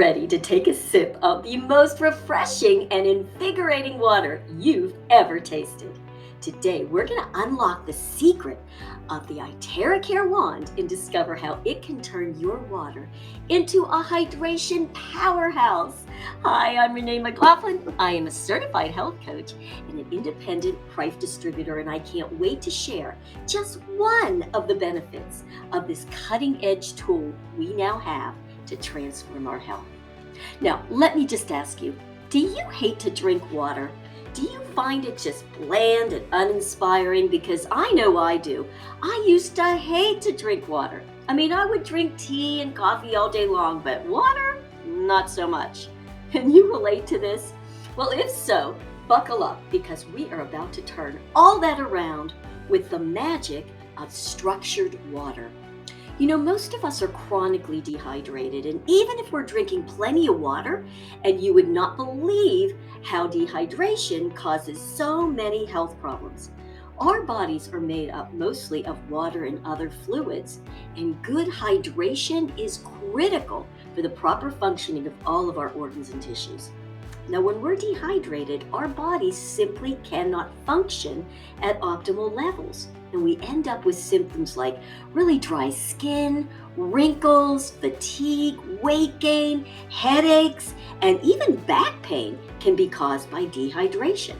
ready to take a sip of the most refreshing and invigorating water you've ever tasted. Today, we're going to unlock the secret of the Iteracare Wand and discover how it can turn your water into a hydration powerhouse. Hi, I'm Renee McLaughlin. I am a certified health coach and an independent price distributor, and I can't wait to share just one of the benefits of this cutting-edge tool we now have to transform our health. Now, let me just ask you, do you hate to drink water? Do you find it just bland and uninspiring? Because I know I do. I used to hate to drink water. I would drink tea and coffee all day long, but water, not so much. Can you relate to this? Well, if so, buckle up because we are about to turn all that around with the magic of structured water. Most of us are chronically dehydrated, and even if we're drinking plenty of water, and you would not believe how dehydration causes so many health problems. Our bodies are made up mostly of water and other fluids, and good hydration is critical for the proper functioning of all of our organs and tissues. Now, when we're dehydrated, our bodies simply cannot function at optimal levels. And we end up with symptoms like really dry skin, wrinkles, fatigue, weight gain, headaches, and even back pain can be caused by dehydration.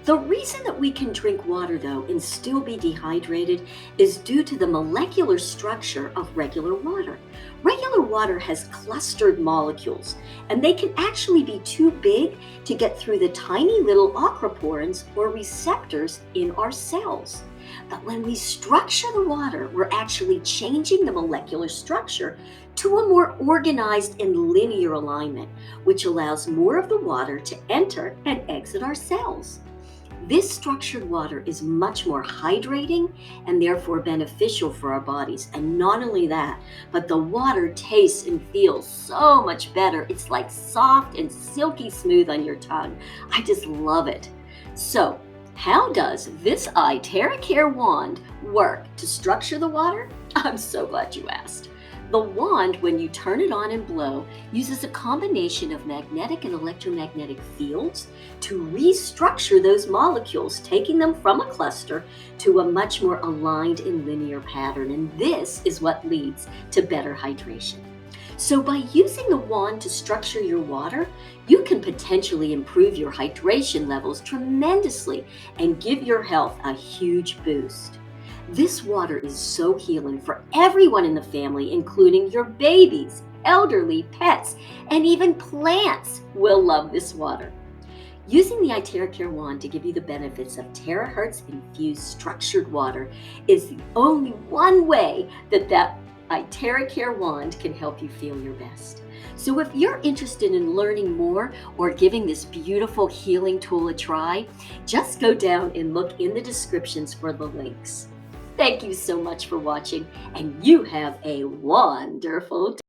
The reason that we can drink water, though, and still be dehydrated is due to the molecular structure of regular water. Regular water has clustered molecules, and they can actually be too big to get through the tiny little aquaporins or receptors in our cells. But when we structure the water, we're actually changing the molecular structure to a more organized and linear alignment, which allows more of the water to enter and exit our cells. This structured water is much more hydrating and therefore beneficial for our bodies. And not only that, but the water tastes and feels so much better. It's like soft and silky smooth on your tongue. I just love it. So, how does this Iteracare wand work to structure the water? I'm so glad you asked. The wand, when you turn it on and blow, uses a combination of magnetic and electromagnetic fields to restructure those molecules, taking them from a cluster to a much more aligned and linear pattern. And this is what leads to better hydration. So by using the wand to structure your water, you can potentially improve your hydration levels tremendously and give your health a huge boost. This water is so healing for everyone in the family, including your babies, elderly, pets, and even plants will love this water. Using the Iteracare wand to give you the benefits of terahertz infused structured water is the only one way that Iteracare wand can help you feel your best. So if you're interested in learning more or giving this beautiful healing tool a try, just go down and look in the descriptions for the links. Thank you so much for watching, and you have a wonderful day.